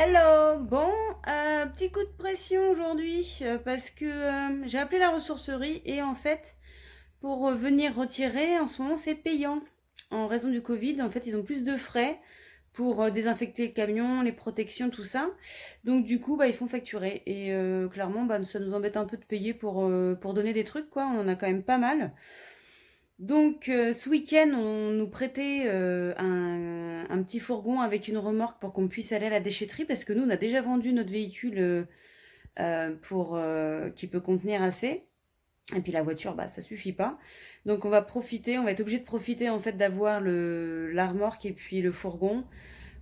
Hello, bon, petit coup de pression aujourd'hui parce que j'ai appelé la ressourcerie et en fait pour venir retirer en ce moment c'est payant en raison du Covid. En fait ils ont plus de frais pour désinfecter le camion, les protections, tout ça. Donc du coup ils font facturer et clairement ça nous embête un peu de payer pour donner des trucs quoi. On en a quand même pas mal. Donc ce week-end, on nous prêtait un petit fourgon avec une remorque pour qu'on puisse aller à la déchetterie parce que nous, on a déjà vendu notre véhicule qui peut contenir assez. Et puis la voiture, ça suffit pas. Donc on va profiter, on va être obligé de profiter en fait d'avoir la remorque et puis le fourgon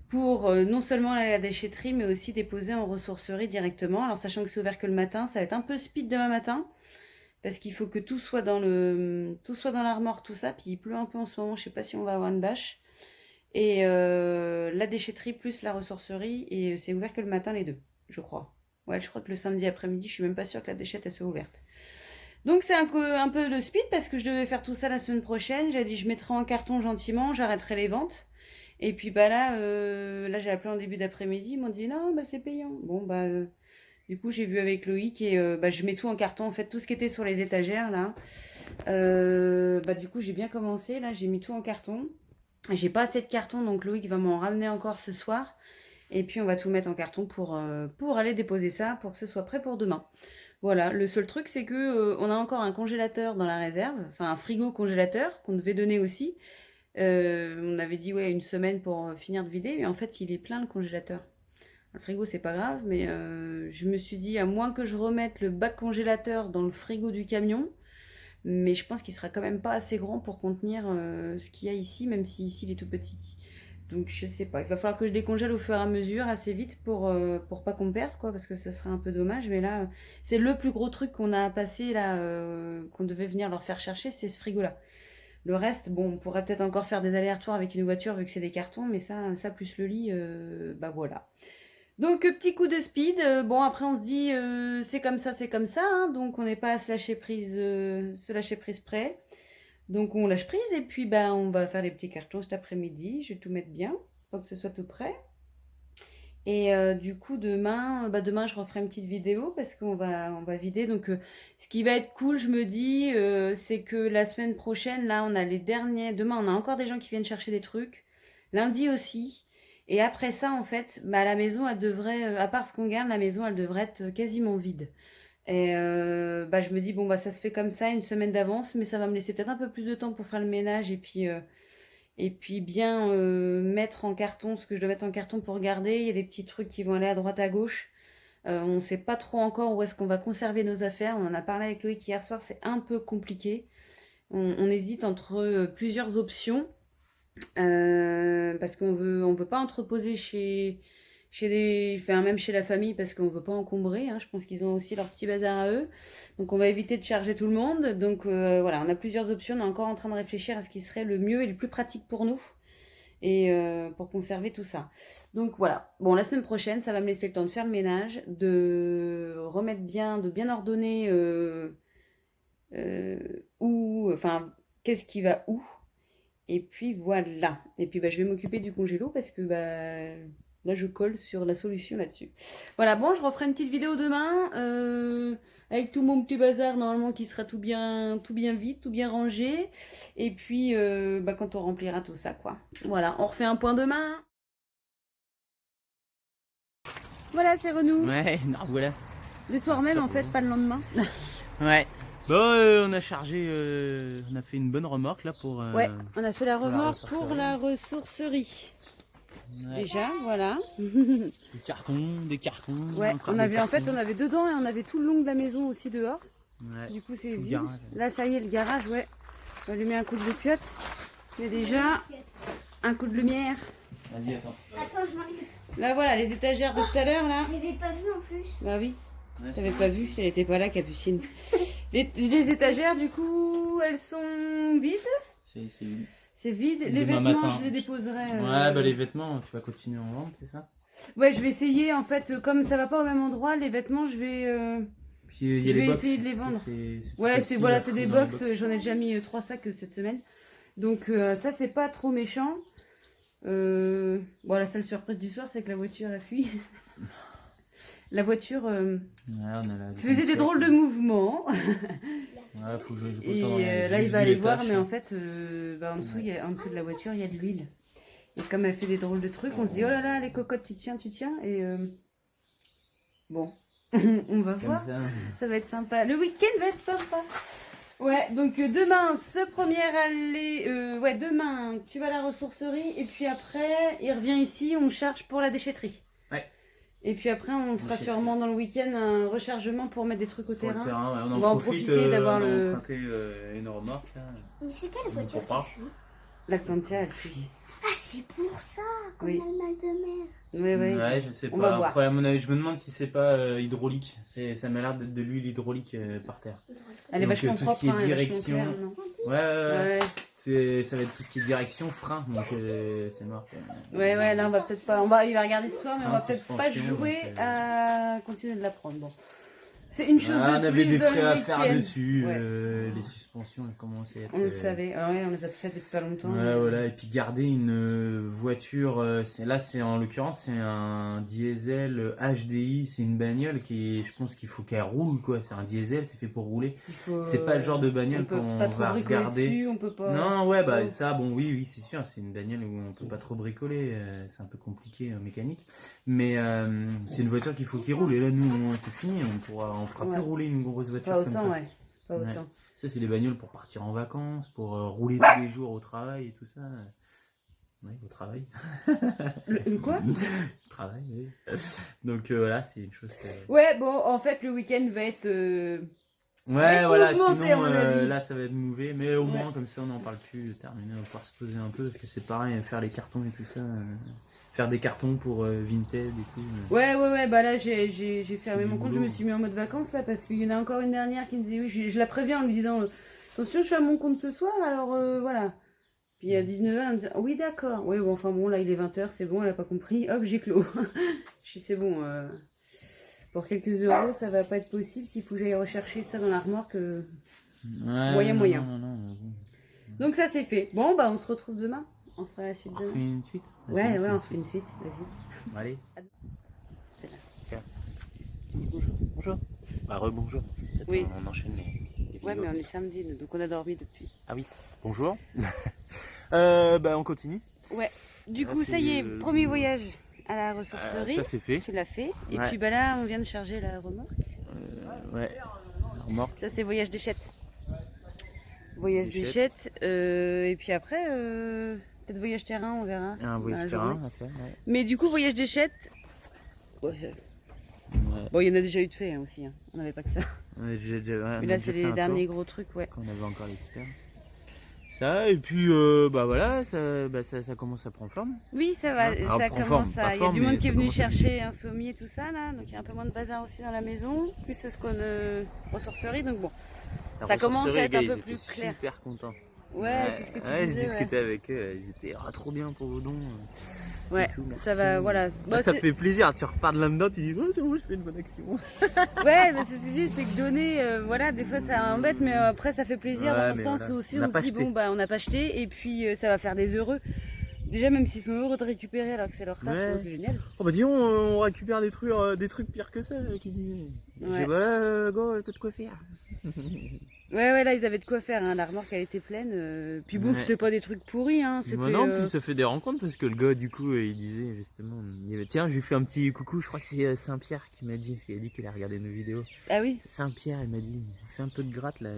pour non seulement aller à la déchetterie mais aussi déposer en ressourcerie directement. Alors sachant que c'est ouvert que le matin, ça va être un peu speed demain matin parce qu'il faut que tout soit dans l'armoire, tout ça. Puis il pleut un peu en ce moment, je sais pas si on va avoir une bâche. Et la déchetterie plus la ressourcerie, et c'est ouvert que le matin les deux, je crois. Ouais, je crois que le samedi après-midi, je suis même pas sûre que la déchette elle soit ouverte. Donc c'est un peu de speed parce que je devais faire tout ça la semaine prochaine. J'ai dit je mettrai en carton gentiment, j'arrêterai les ventes. Et puis là j'ai appelé en début d'après-midi, ils m'ont dit non c'est payant. Bon du coup, j'ai vu avec Loïc et je mets tout en carton. En fait, tout ce qui était sur les étagères là. Du coup, j'ai bien commencé. Là, j'ai mis tout en carton. J'ai pas assez de carton, donc Loïc va m'en ramener encore ce soir. Et puis, on va tout mettre en carton pour aller déposer ça, pour que ce soit prêt pour demain. Voilà. Le seul truc, c'est que on a encore un congélateur dans la réserve, enfin un frigo congélateur qu'on devait donner aussi. On avait dit ouais une semaine pour finir de vider, mais en fait, il est plein le congélateur. Le frigo, c'est pas grave, mais je me suis dit, à moins que je remette le bac congélateur dans le frigo du camion, mais je pense qu'il sera quand même pas assez grand pour contenir ce qu'il y a ici, même si ici il est tout petit. Donc je sais pas, il va falloir que je décongèle au fur et à mesure assez vite pour pas qu'on perde quoi, parce que ce serait un peu dommage. Mais là, c'est le plus gros truc qu'on a à passer là, qu'on devait venir leur faire chercher, c'est ce frigo là. Le reste, bon, on pourrait peut-être encore faire des allers-retours avec une voiture vu que c'est des cartons, mais ça plus le lit, voilà. Donc petit coup de speed. Bon après on se dit c'est comme ça. Hein, donc on n'est pas à se lâcher prise près. Donc on lâche prise et puis on va faire les petits cartons cet après-midi. Je vais tout mettre bien pour que ce soit tout prêt. Et du coup demain je referai une petite vidéo parce on va vider. Donc ce qui va être cool, je me dis, c'est que la semaine prochaine là on a les derniers. Demain on a encore des gens qui viennent chercher des trucs. Lundi aussi. Et après ça, en fait, la maison, elle devrait, à part ce qu'on garde, la maison, elle devrait être quasiment vide. Et je me dis, bon, ça se fait comme ça, une semaine d'avance, mais ça va me laisser peut-être un peu plus de temps pour faire le ménage et puis bien mettre en carton ce que je dois mettre en carton pour garder. Il y a des petits trucs qui vont aller à droite, à gauche. On ne sait pas trop encore où est-ce qu'on va conserver nos affaires. On en a parlé avec Loïc hier soir, c'est un peu compliqué. On hésite entre plusieurs options. Parce on veut pas entreposer même chez la famille parce qu'on veut pas encombrer. Hein. Je pense qu'ils ont aussi leur petit bazar à eux. Donc on va éviter de charger tout le monde. Donc voilà, on a plusieurs options. On est encore en train de réfléchir à ce qui serait le mieux et le plus pratique pour nous et pour conserver tout ça. Donc voilà. Bon, la semaine prochaine, ça va me laisser le temps de faire le ménage, de bien ordonner qu'est-ce qui va où. Et puis voilà. Et puis je vais m'occuper du congélo parce que là je colle sur la solution là-dessus. Voilà, bon, je referai une petite vidéo demain avec tout mon petit bazar normalement qui sera tout bien vide, tout bien rangé. Et puis quand on remplira tout ça quoi. Voilà, on refait un point demain. Voilà, c'est Renou. Ouais, non, voilà. Le soir même en fait, pas le lendemain. Ouais. Bon, on a chargé, on a fait une bonne remorque là pour. Ouais, on a fait la pour remorque pour la ressourcerie. Ouais. Déjà, voilà. Des cartons. Ouais, encore on des avait cartons. on avait dedans et on avait tout le long de la maison aussi dehors. Ouais. Du coup, c'est Tout le vide. garage. Là, ça y est, le garage, ouais. On va lui mettre un coup de lupiote. Il y a déjà un coup de lumière. Vas-y, attends. Attends, je m'arrive. Là, voilà, les étagères de tout à l'heure, là. Je l'avais pas vu en plus. Bah oui, Ouais, t'avais pas vu, elle était pas là, Capucine. Les étagères, du coup, elles sont vides. c'est C'est vide. Les Demain vêtements, matin. je les déposerai. Ouais, les vêtements, tu vas continuer en vente, c'est ça? Ouais, je vais essayer, en fait, comme ça va pas au même endroit, les vêtements, je vais... Puis il y a Je les vais box. essayer de les vendre. C'est plus Ouais, facile à c'est des foutre dans les box. J'en ai déjà mis 3 sacs cette semaine. Donc ça, c'est pas trop méchant. Bon, la seule surprise du soir, c'est que la voiture a fui. La voiture Ouais, on a la faisait des drôles de mouvements. Ouais, faut que je Et dans les- là, il juste va vu aller les voir, tâches. mais en fait, en dessous, en dessous de la voiture, il y a de l'huile. Et comme elle fait des drôles de trucs, on se dit, oh là là, les cocottes, tu tiens. Et bon, on va Comme voir. ça. Ça va être sympa. Le week-end va être sympa. Ouais, donc demain, ce premier aller. Ouais, demain, tu vas à la ressourcerie. Et puis après, il revient ici, on charge pour la déchetterie. Ouais. Et puis après, on fera sûrement dans le week-end un rechargement pour mettre des trucs au Pour le terrain. terrain, ouais, On va en profiter d'avoir on a le. emprunté une remorque. Là. Mais c'est quelle voiture comprend pas. qui fuit? L'Accentia, elle fuit. Ah, c'est pour ça qu'on Oui. a le mal de mer. Ouais, ouais. Ouais, je sais On va pas. voir. Après, à mon avis, je me demande si c'est pas hydraulique. Ça m'a l'air d'être de l'huile hydraulique par terre. Elle est Donc, vachement tout ce propre, qui est hein, elle est vachement direction. claire, non Ouais. Ouais, Ça va être tout ce qui est direction, frein. Donc, c'est mort. ouais, là, on va peut-être pas. Il va regarder ce soir, mais on va peut-être pas Suspension, jouer donc, à continuer de la prendre. Bon. C'est une chose Ah, on de avait plus des dans frais le à faire week-end. dessus. Ouais. Les suspensions elles commençaient à être. On le savait. Ah ouais, on les a fait depuis pas longtemps. Ouais, voilà. Et puis garder une voiture, c'est en l'occurrence c'est un diesel HDI, c'est une bagnole qui est, je pense qu'il faut qu'elle roule quoi. C'est un diesel, c'est fait pour rouler. C'est pas le genre de bagnole on peut qu'on pas trop va bricoler regarder. dessus, on peut pas. Non, ouais, bah Oh. ça, bon, oui, c'est sûr, c'est une bagnole où on peut pas trop bricoler, c'est un peu compliqué mécanique, mais c'est une voiture qu'il faut qu'il roule. Et là, nous, c'est fini, on fera plus Ouais. rouler une grosse voiture Pas comme autant, ça. ouais. Pas Ouais. autant. Ça, c'est des bagnoles pour partir en vacances, pour rouler tous les jours au travail et tout ça. Oui, au travail. Le quoi? Au travail, oui. Donc voilà, c'est une chose. Ouais, bon, en fait, le week-end va être. Ouais, être voilà, mouvementé, sinon à mon avis. là ça va être mouvé, mais au moins Ouais. comme ça on n'en parle plus, terminé, on va pouvoir se poser un peu parce que c'est pareil, faire les cartons et tout ça, faire des cartons pour Vinted et tout. Ouais, bah là j'ai fermé du mon compte, je boulot. me suis mis en mode vacances là parce qu'il y en a encore une dernière qui me disait oui, je la préviens en lui disant attention, je suis à mon compte ce soir alors voilà. Puis à 19h, elle me dit oui, d'accord. Oui, bon, enfin bon, là il est 20h, c'est bon, elle a pas compris, hop, j'ai clos. Je dis c'est bon, pour quelques euros, ça va pas être possible s'il faut que j'aille rechercher ça dans la remorque. Ouais, moyen. Non. Donc ça c'est fait. Bon, bah on se retrouve demain. On fera la suite On demain. refait une suite. Ouais, on refait une suite, vas-y. Allez. C'est là. Tiens. Bonjour. Bah rebonjour. Oui. On enchaîne les Ouais, vidéos. mais on est samedi, donc on a dormi depuis. Ah oui. Bonjour. Bah on continue. Ouais. Du Là, coup, c'est ça y est, le- premier voyage à la ressourcerie. Ça c'est fait. Tu l'as fait. Et Ouais. puis bah là, on vient de charger la remorque. Ouais. La remorque. Ça, c'est voyage d'échette. Voyage D'échette. d'échette. Et puis après, peut-être voyage terrain, on verra. Un dans voyage la terrain journée. à faire. Ouais. Mais du coup, voyage d'échette. Ouais, Ouais. bon, il y en a déjà eu de fait hein, aussi. Hein. On n'avait pas que ça. Ouais, Mais là, c'est les derniers gros trucs, ouais. Quand on avait encore l'expert. Ça, et puis bah voilà, ça commence à prendre forme. Oui, ça va. Hein, alors, Ça prend commence forme, à. pas Il y a du forme, monde mais qui est ça venu commence à chercher un sommier et tout ça là. Donc il y a un peu moins de bazar aussi dans la maison. Plus ce qu'on ressourcerie. Donc bon. La Ça commence ressourcerie, à être les un gars, peu ils plus étaient clair. super contents. Ouais, c'est ce que tu je disais. discutais avec eux, ils étaient trop bien pour vos dons. Ouais, et tout, merci. ça va, voilà. Bah, ça c'est- fait plaisir, tu repars de là-dedans, tu dis oh, c'est bon, je fais une bonne action. Ouais, mais c'est ce que je dis, c'est que donner, voilà, des fois ça embête, mais après ça fait plaisir Ouais, dans le mais sens voilà. où aussi On on, n'a se pas dit acheté. bon bah on n'a pas acheté et puis ça va faire des heureux. Déjà même s'ils sont heureux de récupérer alors que c'est leur taf, Ouais. c'est génial. Oh bah dis on récupère des trucs pires que ça, qui disait. Ouais. J'ai voilà, go, t'as de quoi faire. Ouais, là ils avaient de quoi faire, hein. La remorque elle était pleine. Puis bon, Ouais. c'était pas des trucs pourris, hein. C'était. Moi non, puis ça fait des rencontres parce que le gars du coup il disait justement, tiens je lui fais un petit coucou, je crois que c'est Saint-Pierre qui m'a dit, parce qu'il a dit qu'il a regardé nos vidéos. Ah oui, C'est Saint-Pierre, il m'a dit, il fait un peu de gratte là.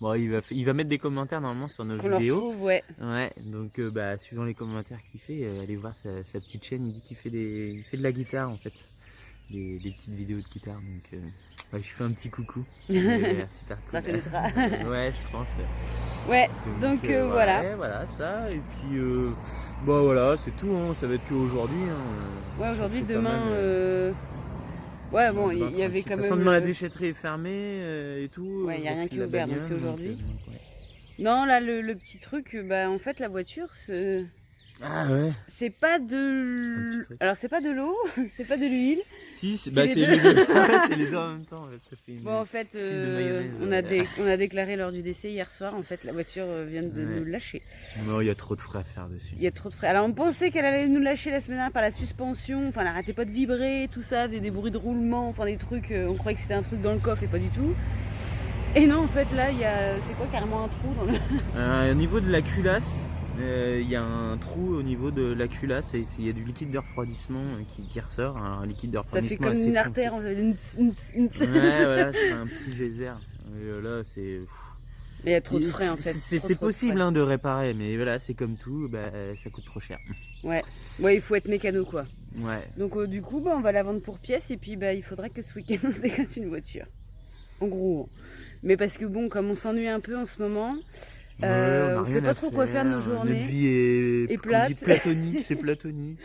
Bon il va mettre des commentaires normalement sur nos qu'on le vidéos. retrouve, ouais. Ouais, donc bah suivant les commentaires qu'il fait, allez voir sa petite chaîne, il dit qu'il fait il fait de la guitare en fait. Des petites vidéos de guitare, donc je lui fais un petit coucou. Super cool. Ça reconnaîtra. Ouais, je pense. Ouais, donc voilà. Ouais, voilà, ça, et puis bah voilà, c'est tout, hein, ça va être qu'aujourd'hui. Hein. Ouais, aujourd'hui, Ça fait pas demain. mal, Ouais, bon, il y avait tranquille. quand De toute même. façon, demain la déchetterie est fermée et tout. Ouais, y a je rien refile qui est la ouvert, donc bagnole, c'est aujourd'hui. ouais. Non, là, le petit truc, bah, en fait, la voiture, Ah ouais. C'est pas C'est un petit de... truc. Alors c'est pas de l'eau, c'est pas de l'huile. Si, c'est les les deux. deux. Ouais, c'est les deux en même temps. En fait. Ça fait une Bon, en fait, style de mayonnaise. on a déclaré lors du décès hier soir, en fait, la voiture vient de Ouais. nous lâcher. Non, il y a trop de frais à faire dessus. Il y a trop de frais. Alors on pensait qu'elle allait nous lâcher la semaine dernière par la suspension, enfin elle arrêtait pas de vibrer, tout ça, des bruits de roulement, enfin des trucs, on croyait que c'était un truc dans le coffre et pas du tout. Et non, en fait là, il y a, c'est quoi, carrément un trou dans le... Au niveau de la culasse, il y a un trou au niveau de la culasse et il y a du liquide de refroidissement qui ressort. Un liquide de Ça fait refroidissement comme assez une foncé. artère, on fait Ouais, voilà, c'est un petit geyser. Et là, c'est. Mais il y a trop de frais en fait. C'est trop de possible frais. hein, de réparer, mais voilà, c'est comme tout, bah, ça coûte trop cher. Ouais, il faut être mécano quoi. Ouais. Donc du coup, bah, on va la vendre pour pièces et puis bah, il faudrait que ce week-end on se dégote une voiture. En gros. Mais parce que bon, comme on s'ennuie un peu en ce moment, Ouais, on a on rien sait pas à trop quoi faire de nos Notre journées. vie est Et plate. platonique, c'est platonique.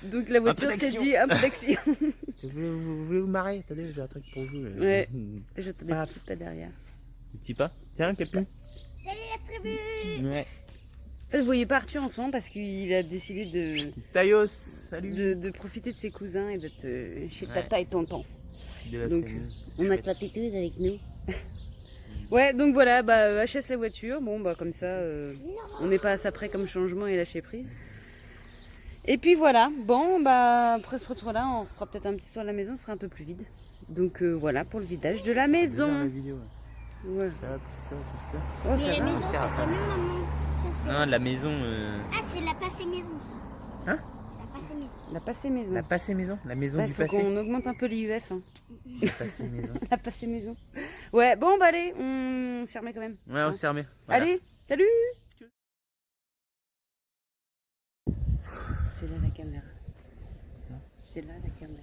Donc la voiture s'est dit un peu d'action. Vous voulez vous marrer? Attendez, j'ai un truc pour vous. Ouais. J'attends des petits pas derrière. Petit pas. Tiens, Captain. Salut la tribu. Ouais. En fait, vous voyez pas Arthur en ce moment parce qu'il a décidé Taïos, salut. de profiter de ses cousins et d'être chez Ouais. tata et tonton. De la Donc, famille. on a que la têteuse avec nous. Ouais, donc voilà, bah HS la voiture. Bon, bah comme ça, on n'est pas à ça près comme changement et lâcher prise. Et puis voilà, bon, bah après ce retour-là, on fera peut-être un petit tour à la maison, ce sera un peu plus vide. Donc voilà pour le vidage de la Déjà, la maison. vidéo. Ouais. Ça, plus ça, plus ça. Oh, Mais ça la va. maison, c'est c'est Raphaël. combien, maman? Ça, c'est- Non, la maison. Ah, c'est la passée maison, ça. Hein? C'est la passée maison. La passée maison. La passée maison. La maison Ouais, du faut passé. qu'on augmente un peu l'IUF. Hein. La passée maison. La passée maison. Ouais, bon, bah allez, on s'y remet quand même. Ouais, on Hein. s'est remis. Voilà. Allez, salut. C'est là la caméra. Non. C'est là la caméra.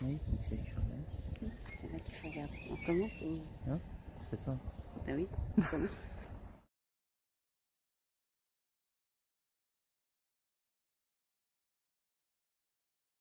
Oui, c'est C'est là qu'il faut regarder. On commence ou... c'est toi. Ah oui, on commence.